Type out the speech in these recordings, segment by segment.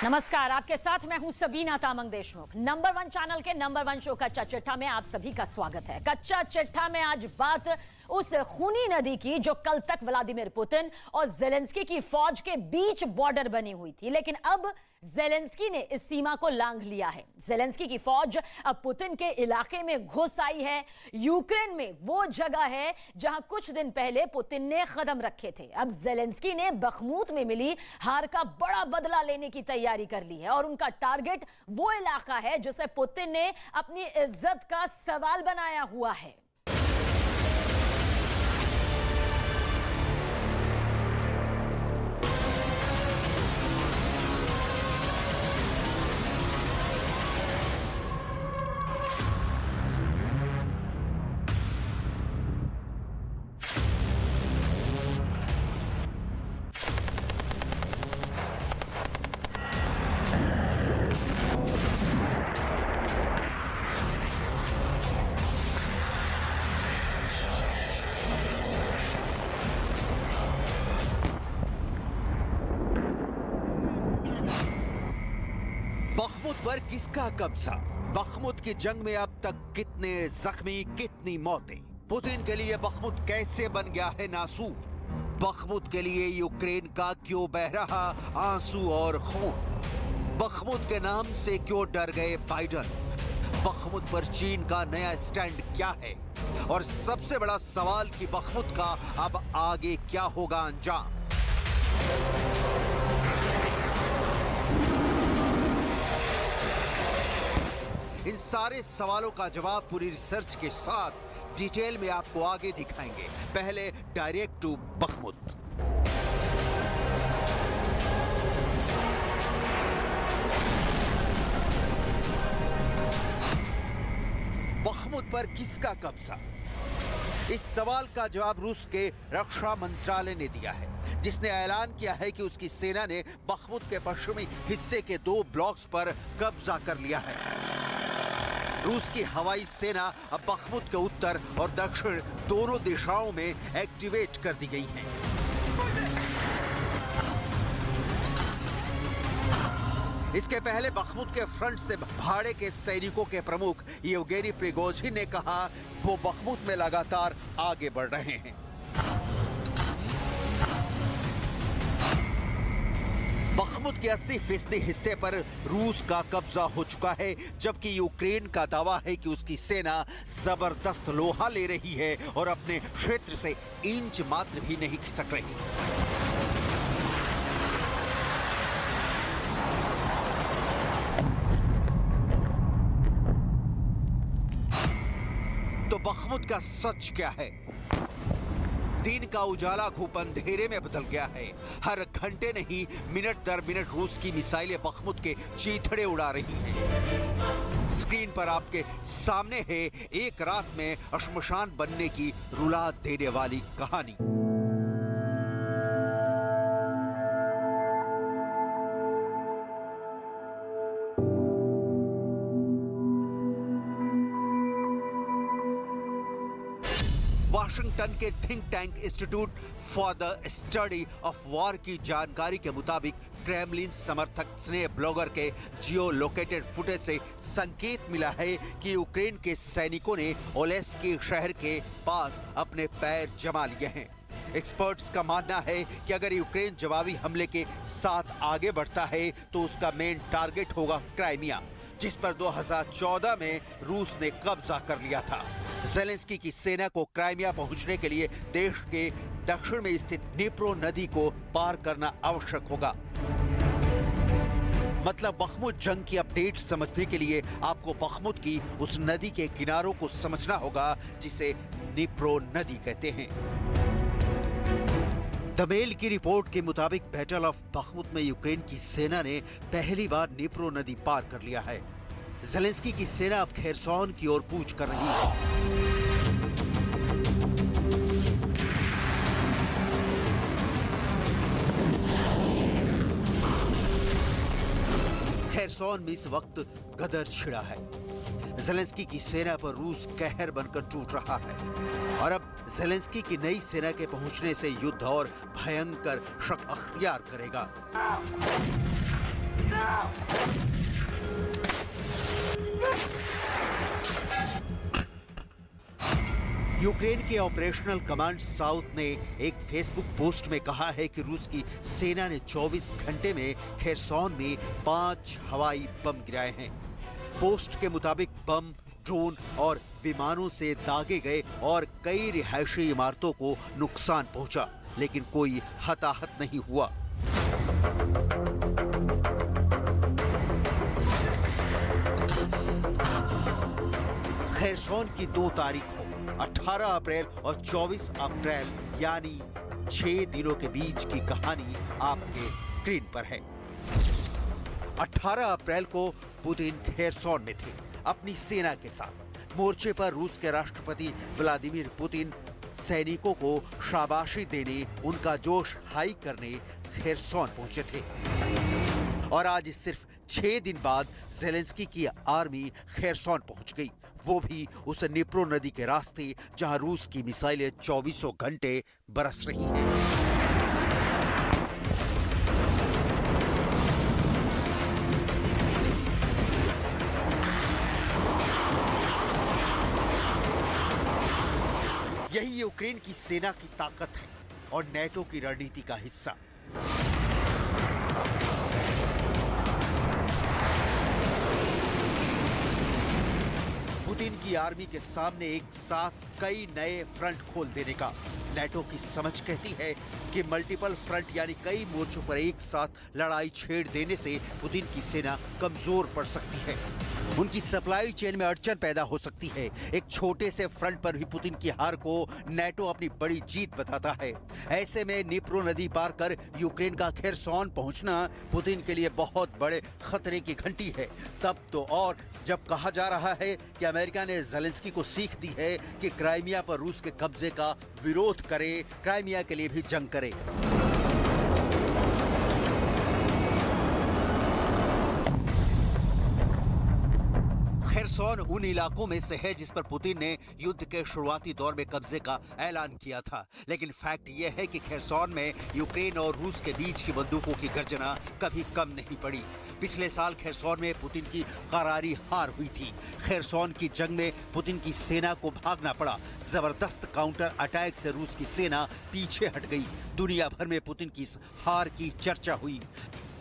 नमस्कार, आपके साथ मैं हूं सबीना तामंग देशमुख। नंबर 1 चैनल के नंबर 1 शो कच्चा चिट्ठा में आप सभी का स्वागत है। कच्चा चिट्ठा में आज बात उस खूनी नदी की जो कल तक व्लादिमीर पुतिन और जेलेंस्की की फौज के बीच बॉर्डर बनी हुई थी, लेकिन अब जेलेंस्की ने इस सीमा को लांघ लिया है। जेलेंस्की की फौज अब पुतिन के इलाके में घुस आई है। यूक्रेन में वो जगह है जहां कुछ दिन पहले पुतिन ने कदम रखे थे। अब जेलेंस्की ने बखमूत में मिली हार का बड़ा बदला लेने की तैयारी कर ली है और उनका टारगेट वो इलाका है जिसे पुतिन ने अपनी इज्जत का सवाल बनाया हुआ है। बखमुत पर किसका कब्जा? बखमुत की जंग में अब तक कितने जख्मी, कितनी मौतें? पुतिन के लिए बखमुत कैसे बन गया है नासूर? बखमुत के लिए यूक्रेन का क्यों बह रहा आंसू और खून? बखमुत के नाम से क्यों डर गए बाइडन? बखमुत पर चीन का नया स्टैंड क्या है? और सबसे बड़ा सवाल कि बखमुत का अब आगे क्या होगा अंजाम? इन सारे सवालों का जवाब पूरी रिसर्च के साथ डिटेल में आपको आगे दिखाएंगे। पहले डायरेक्ट टू बखमुत। बखमुत पर किसका कब्जा? इस सवाल का जवाब रूस के रक्षा मंत्रालय ने दिया है, जिसने ऐलान किया है कि उसकी सेना ने बखमुत के पश्चिमी हिस्से के 2 ब्लॉक्स पर कब्जा कर लिया है। रूस की हवाई सेना अब बखमुत के उत्तर और दक्षिण दोनों दिशाओं में एक्टिवेट कर दी गई है। इसके पहले बखमुत के फ्रंट से भाड़े के सैनिकों के प्रमुख येवगेनी प्रिगोजिन ने कहा वो बखमुत में लगातार आगे बढ़ रहे हैं। बखमुत के 80% हिस्से पर रूस का कब्जा हो चुका है, जबकि यूक्रेन का दावा है कि उसकी सेना जबरदस्त लोहा ले रही है और अपने क्षेत्र से इंच मात्र भी नहीं खिसक रही। तो बखमुत का सच क्या है? दिन का उजाला घूप अंधेरे में बदल गया है। हर घंटे नहीं, मिनट दर मिनट रूस की मिसाइलें बखमुत के चीथड़े उड़ा रही हैं। स्क्रीन पर आपके सामने है एक रात में श्मशान बनने की रुला देने वाली कहानी। वाशिंगटन के think tank institute for the study of war की जानकारी के मुताबिक क्रेमलिन समर्थक स्नेह ब्लॉगर के जियो लोकेटेड फुटेज से संकेत मिला है कि यूक्रेन के सैनिकों ने ओलेस्की शहर के पास अपने पैर जमा लिए हैं। एक्सपर्ट्स का मानना है कि अगर यूक्रेन जवाबी हमले के साथ आगे बढ़ता है तो उसका मेन टारगेट होगा क्राइमिया, जिस पर 2014 में रूस ने कब्जा कर लिया था। जेलेंस्की की सेना को क्राइमिया पहुंचने के लिए देश के दक्षिण में स्थित नीप्रो नदी को पार करना आवश्यक होगा। मतलब बखमुत जंग की अपडेट समझने के लिए आपको बखमुत की उस नदी के किनारों को समझना होगा जिसे नीप्रो नदी कहते हैं। द मेल की रिपोर्ट के मुताबिक बैटल ऑफ बखमुत में यूक्रेन की सेना ने पहली बार नीप्रो नदी पार कर लिया है। जेलेंस्की की सेना अब खेरसॉन की ओर कूच कर रही है। खेरसॉन में इस वक्त गदर छिड़ा है। जेलेंस्की की सेना पर रूस कहर बनकर टूट रहा है और अब जेलेंस्की की नई सेना के पहुंचने से युद्ध और भयंकर शक अख्तियार करेगा। यूक्रेन के ऑपरेशनल कमांड साउथ ने एक फेसबुक पोस्ट में कहा है कि रूस की सेना ने 24 घंटे में खेरसॉन में 5 हवाई बम गिराए हैं। पोस्ट के मुताबिक बम, ड्रोन और विमानों से दागे गए और कई रिहायशी इमारतों को नुकसान पहुंचा, लेकिन कोई हताहत नहीं हुआ। खेरसॉन की 2 तारीखों 18 अप्रैल और 24 अप्रैल यानी 6 दिनों के बीच की कहानी आपके स्क्रीन पर है। 18 अप्रैल को पुतिन खेरसॉन में थे अपनी सेना के साथ। मोर्चे पर रूस के राष्ट्रपति व्लादिमीर पुतिन सैनिकों को शाबाशी देने, उनका जोश हाई करने खेरसॉन पहुंचे थे। और आज सिर्फ 6 दिन बाद ज़ेलेंस्की की आर्मी खेरसॉन पहुंच गई, वो भी उस निप्रो नदी के रास्ते जहां रूस की मिसाइलें 24 घंटे बरस रही हैं। यही यूक्रेन की सेना की ताकत है और नेटो की रणनीति का हिस्सा। पुतिन की आर्मी के सामने एक साथ कई नए फ्रंट खोल देने का नेटो की समझ कहती है कि मल्टीपल फ्रंट यानी कई मोर्चों पर एक साथ लड़ाई छेड़ देने से पुतिन की सेना कमजोर पड़ सकती है। उनकी सप्लाई चेन में अड़चन पैदा हो सकती है। एक छोटे से फ्रंट पर भी पुतिन की हार को नेटो अपनी बड़ी जीत बताता है। ऐसे में निप्रो नदी पार कर यूक्रेन का खेरसॉन पहुंचना पुतिन के लिए बहुत बड़े खतरे की घंटी है। तब तो और जब कहा जा रहा है कि अमेरिका ने ज़ेलेंस्की को सीख दी है कि क्राइमिया पर रूस के कब्जे का विरोध करे, क्राइमिया के लिए भी जंग करे। खेरसॉन उन इलाकों में से है जिस पर पुतिन ने युद्ध के शुरुआती दौर में कब्जे का ऐलान किया था। लेकिन फैक्ट यह है कि खेरसॉन में यूक्रेन और रूस के बीच की बंदूकों की गर्जना कभी कम नहीं पड़ी। पिछले साल खेरसॉन में पुतिन की करारी हार हुई थी। खेरसॉन की जंग में पुतिन की सेना को भागना पड़ा। जबरदस्त काउंटर अटैक से रूस की सेना पीछे हट गई। दुनिया भर में पुतिन की इस हार की चर्चा हुई।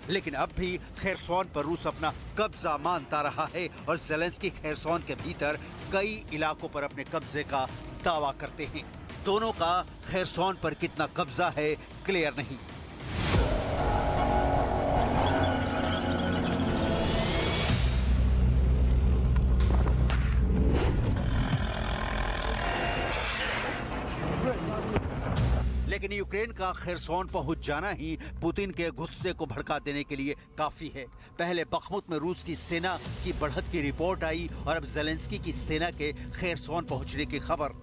लेकिन अब भी खेरसॉन पर रूस अपना कब्जा मानता रहा है और ज़ेलेंस्की खेरसॉन के भीतर कई इलाकों पर अपने कब्जे का दावा करते हैं। दोनों का खेरसॉन पर कितना कब्जा है क्लियर नहीं। लेकिन यूक्रेन का खेरसॉन पहुंच जाना ही पुतिन के गुस्से को भड़का देने के लिए काफी है। पहले बखमुत में रूस की सेना की बढ़त की रिपोर्ट आई और अब ज़ेलेंस्की की सेना के खेरसॉन पहुंचने की खबर।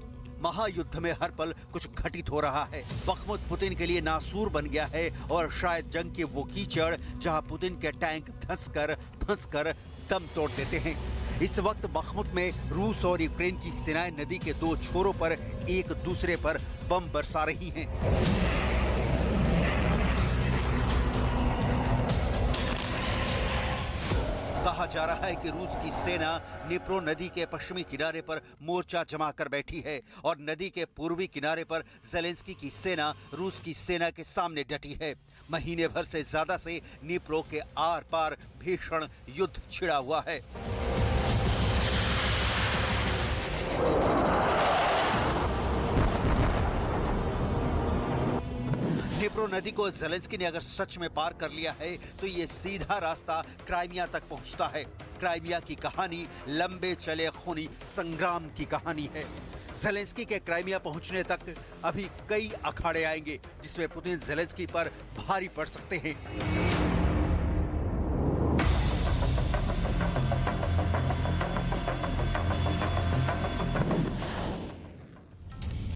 महायुद्ध में हर पल कुछ घटित हो रहा है। बखमुत पुतिन के लिए नासूर बन गया है और शायद जंग के वो कीचड़ जहां पुतिन के टैंक धंस कर दम तोड़ देते हैं। इस वक्त बखमुत में रूस और यूक्रेन की सेनाएं नदी के 2 छोरों पर एक दूसरे पर बम बरसा रही हैं। कहा जा रहा है कि रूस की सेना निप्रो नदी के पश्चिमी किनारे पर मोर्चा जमा कर बैठी है और नदी के पूर्वी किनारे पर ज़ेलेंस्की की सेना रूस की सेना के सामने डटी है। महीने भर से ज्यादा से निप्रो के आर पार भीषण युद्ध छिड़ा हुआ है। निप्रो नदी को ज़ेलेंस्की ने अगर सच में पार कर लिया है तो ये सीधा रास्ता क्राइमिया तक पहुंचता है। क्राइमिया की कहानी लंबे चले खूनी संग्राम की कहानी है। ज़ेलेंस्की के क्राइमिया पहुंचने तक अभी कई अखाड़े आएंगे जिसमें पुतिन ज़ेलेंस्की पर भारी पड़ सकते हैं।